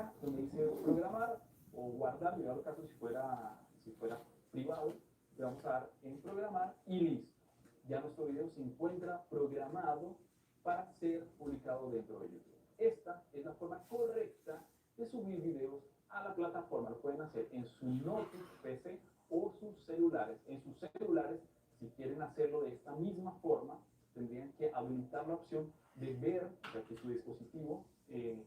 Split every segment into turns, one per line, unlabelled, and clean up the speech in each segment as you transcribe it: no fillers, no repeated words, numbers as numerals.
acá donde dice programar o guardar, en el caso si fuera privado, le vamos a dar en programar y listo. Ya nuestro video se encuentra programado para ser publicado dentro de YouTube. Esta es la forma correcta de subir videos a la plataforma. Lo pueden hacer en su notebook, PC o sus celulares. En sus celulares, si quieren hacerlo de esta misma forma, tendrían que habilitar la opción de ver, o sea, que su dispositivo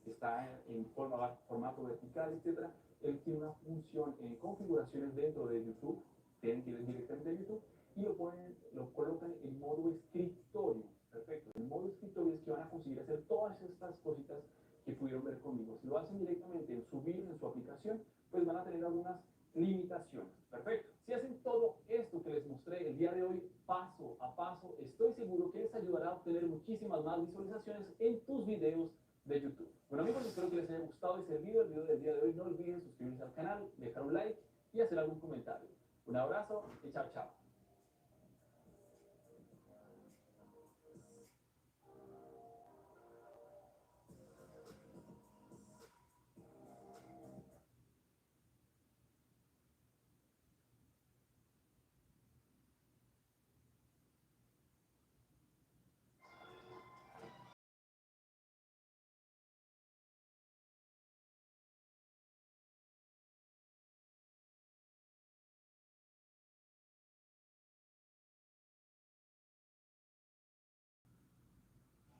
está en formato vertical, etc. Él tiene una función en configuraciones dentro de YouTube, tienen que ir directamente a YouTube y lo colocan en modo escritorio. Perfecto. El modo escritorio es que van a conseguir hacer todas estas cositas que pudieron ver conmigo. Si lo hacen directamente en subir en su aplicación, pues van a tener algunas limitaciones. Perfecto. Si hacen todo esto que les mostré el día de hoy, paso a paso, estoy seguro que les ayudará a obtener muchísimas más visualizaciones en tus videos de YouTube. Bueno amigos, espero que les haya gustado el video del día de hoy. No olviden suscribirse al canal, dejar un like y hacer algún comentario. Un abrazo y chao, chao.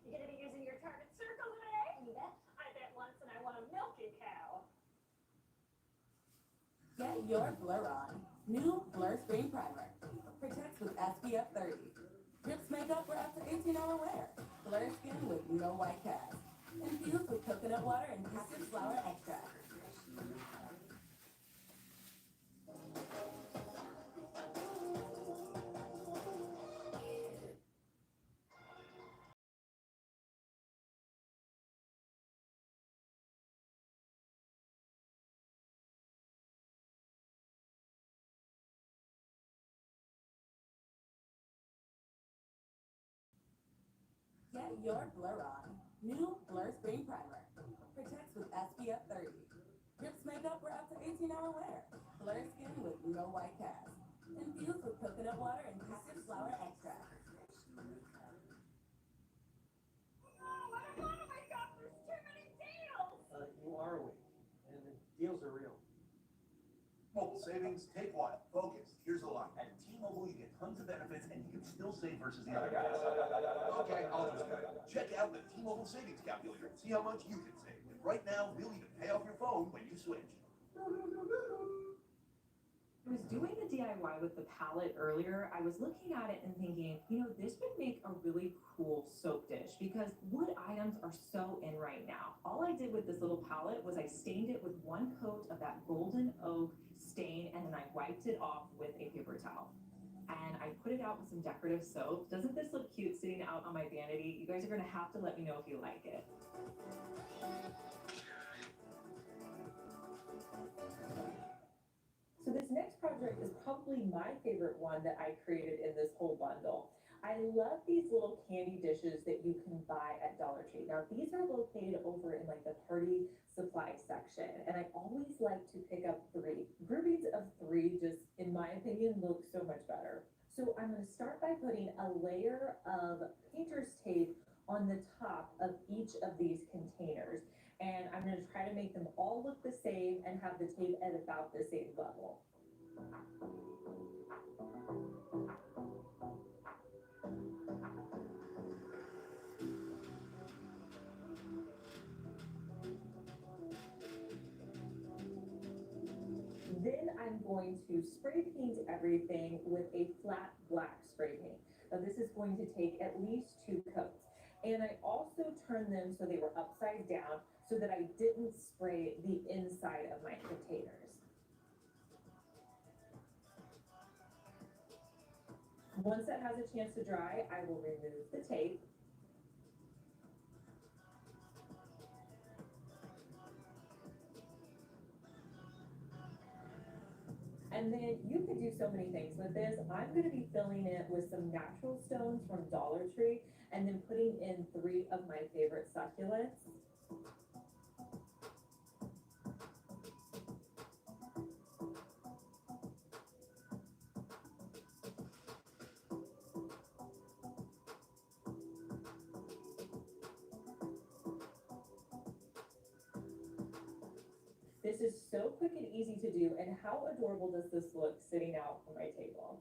You're going to be using your target circle today? Yeah. I bet once and I want a milky cow.
Get your blur on. New Blur Screen Primer. Protects with SPF 30. Rips makeup for up to 18-hour wear. Blur skin with no white cast. Infused with coconut water and cactus flower extract. Get your blur on. New Blur Screen Primer. Protects with SPF 30. Rips makeup for up to 18-hour wear. Blur skin with no white cast. Infused with coconut water and cactus flower extract.
Oh my God, there's too many deals!
You are awake, and the deals are real.
Mobile savings, take one. Focus. Here's the line. At T-Mobile, you get tons of benefits, and you can still save versus the other guys. Okay, I'll just go. Check out the T-Mobile savings calculator and see how much you can save. And right now, we'll even pay off your phone when you switch.
I was doing the DIY with the palette earlier. I was looking at it and thinking, this would make a really cool soap dish because wood items are so in right now. All I did with this little palette was I stained it with one coat of that golden oak stain and then I wiped it off with a paper towel. And I put it out with some decorative soap. Doesn't this look cute sitting out on my vanity? You guys are gonna have to let me know if you like it. So this next project is probably my favorite one that I created in this whole bundle. I love these little candy dishes that you can buy at Dollar Tree. Now these are located over in like the party supply section, and I always like to pick up 3. Groupings of 3 just, in my opinion, look so much better. So I'm going to start by putting a layer of painter's tape on the top of each of these containers. And I'm going to try to make them all look the same and have the tape at about the same level. Then I'm going to spray paint everything with a flat black spray paint. Now this is going to take at least 2 coats. And I also turned them so they were upside down so that I didn't spray the inside of my containers. Once that has a chance to dry, I will remove the tape. And then you could do so many things with this. I'm going to be filling it with some natural stones from Dollar Tree and then putting in 3 of my favorite succulents. This is so quick and easy to do, and how adorable does this look sitting out on my table?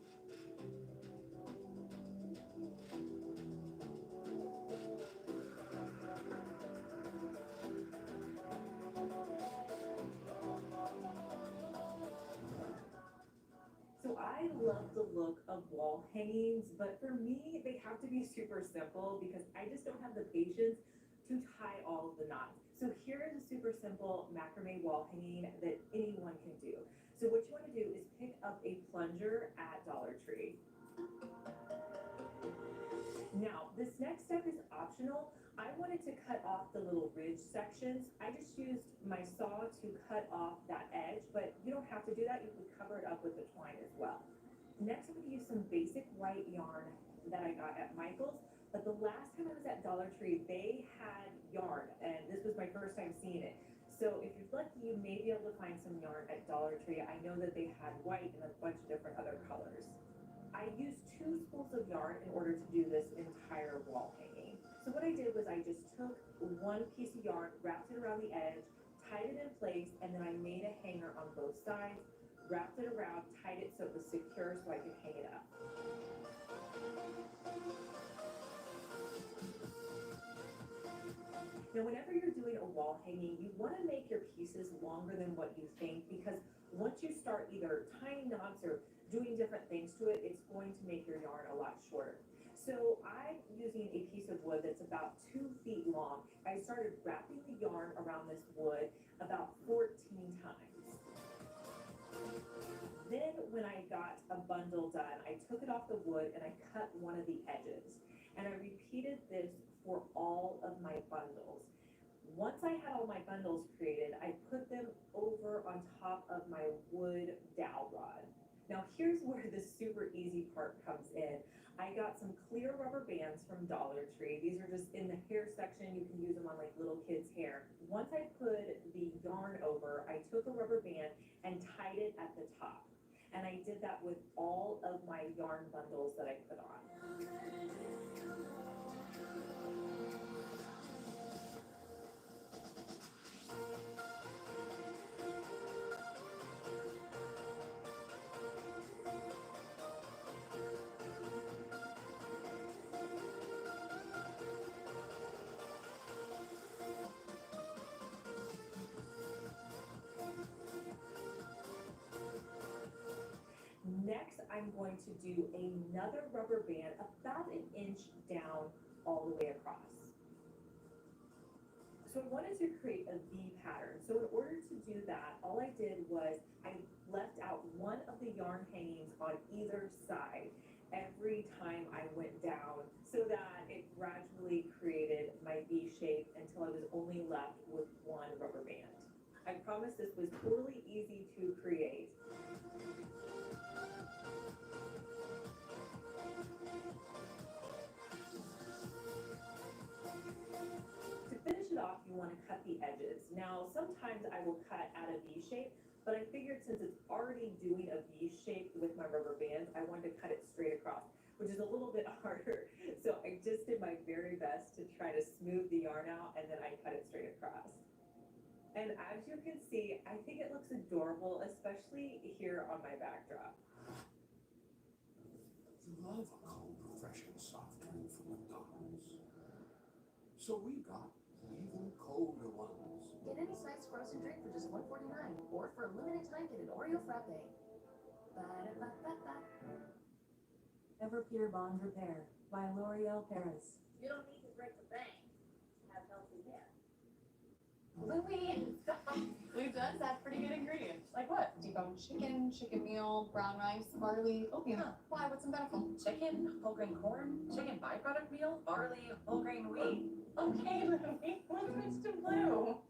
So I love the look of wall hangings, but for me, they have to be super simple because I just don't have the patience to tie all of the knots. So here is a super simple macrame wall hanging that anyone can do. So what you want to do is pick up a plunger at Dollar Tree. Now, this next step is optional. I wanted to cut off the little ridge sections. I just used my saw to cut off that edge, but you don't have to do that. You can cover it up with the twine as well. Next, I'm going to use some basic white yarn that I got at Michael's, but the last time I was at Dollar Tree, they had yarn, and this was my first time seeing it. So if you're lucky, you may be able to find some yarn at Dollar Tree. I know that they had white and a bunch of different other colors. I used 2 spools of yarn in order to do this entire wall hanging. So what I did was I just took one piece of yarn, wrapped it around the edge, tied it in place, and then I made a hanger on both sides, wrapped it around, tied it so it was secure so I could hang it up. Now, whenever you're doing a wall hanging, you want to make your pieces longer than what you think, because once you start either tying knots or doing different things to it, it's going to make your yarn a lot shorter. So I'm using a piece of wood that's about 2 feet long. I started wrapping the yarn around this wood about 14 times. Then when I got a bundle done, I took it off the wood and I cut one of the edges. And I repeated this for all of my bundles. Once I had all my bundles created, I put them over on top of my wood dowel rod. Now here's where the super easy part comes in. I got some clear rubber bands from Dollar Tree. These are just in the hair section. You can use them on like little kids' hair. Once I put the yarn over, I took a rubber band and tied it at the top. And I did that with all of my yarn bundles that I put on. Next, I'm going to do another rubber band about 1 inch down all the way across. So I wanted to create a V pattern. So in order to do that, all I did was I left out one of the yarn hangings on either side every time I went down so that it gradually created my V shape until I was only left with one rubber band. I promise this was totally easy to create. To finish it off, you want to cut the edges. Now, sometimes I will cut at a V shape, but I figured since it's already doing a V shape with my rubber bands, I wanted to cut it straight across, which is a little bit harder. So I just did my very best to try to smooth the yarn out, and then I cut it straight across. And as you can see, I think it looks adorable, especially here on my backdrop.
You love a cold, refreshing soft drink from McDonald's. So we got even colder ones.
Get any size frozen drink for just $1.49, or for a limited time, get an Oreo frappe. Ba-da-ba-ba-ba.
Everpure Bond Repair by L'Oreal Paris.
You don't need to break the bank to have healthy hair.
Louie, we've done that pretty good ingredients. Like what? Deboned chicken, chicken meal, brown rice, barley, oatmeal. Huh. Why? What's in better?
Chicken, whole grain corn, chicken byproduct meal, barley, whole grain wheat.
Okay, Louie, let's switch to blue.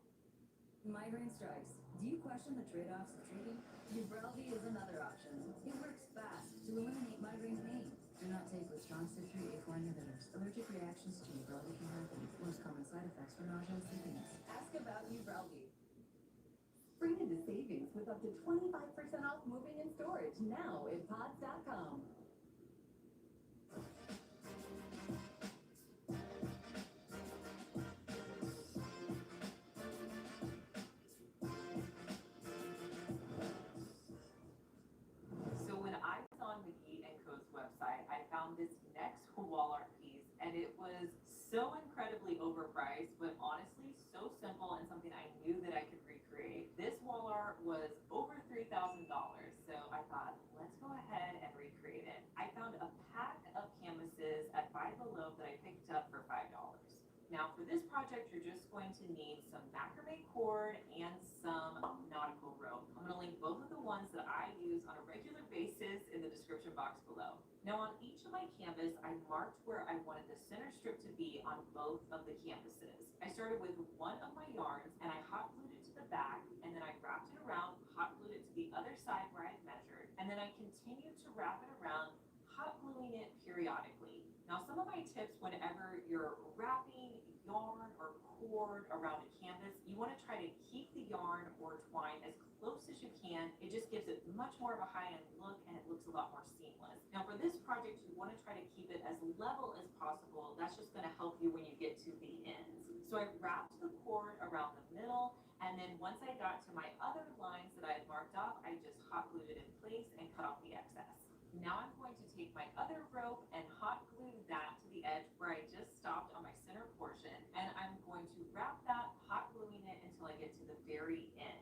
Migraine strikes. Do you question the trade-offs of treating? Ubrelvy is another option. It works fast to eliminate migraine pain. Do not take with strong citrate A4 inhibitors. Allergic reactions to Ubrelvy can happen. Most common side effects are nausea and sleepiness.
Ask about Ubrelvy. Spring into savings with up to 25% off moving and storage now at pods.com.
this project, you're just going to need some macrame cord and some nautical rope. I'm gonna link both of the ones that I use on a regular basis in the description box below. Now on each of my canvas, I marked where I wanted the center strip to be on both of the canvases. I started with one of my yarns and I hot glued it to the back, and then I wrapped it around, hot glued it to the other side where I'd measured, and then I continued to wrap it around, hot gluing it periodically. Now some of my tips whenever you're wrapping yarn or cord around a canvas, you want to try to keep the yarn or twine as close as you can. It just gives it much more of a high-end look and it looks a lot more seamless. Now for this project, you want to try to keep it as level as possible. That's just going to help you when you get to the ends. So I wrapped the cord around the middle, and then once I got to my other lines that I had marked off, I just hot glued it in place and cut off the excess. Now I'm going to take my other rope and hot glue that to the edge where I just stopped on my center portion, and I'm going to wrap that, hot gluing it until I get to the very end.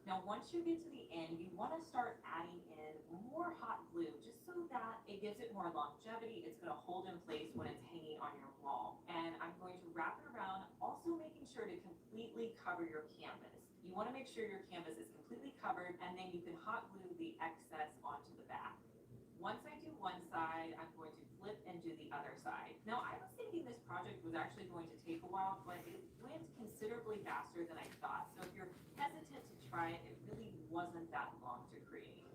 Now, once you get to the end, you want to start adding in more hot glue just so that it gives it more longevity. It's going to hold in place when it's hanging on your wall. And I'm going to wrap it around, also making sure to completely cover your canvas. You want to make sure your canvas is completely covered, and then you can hot glue the excess onto the back. Once I do one side, I'm going to flip and do the other side. Now, I was thinking this project was actually going to take a while, but it went considerably faster than I thought. So if you're hesitant to try it, it really wasn't that long to create.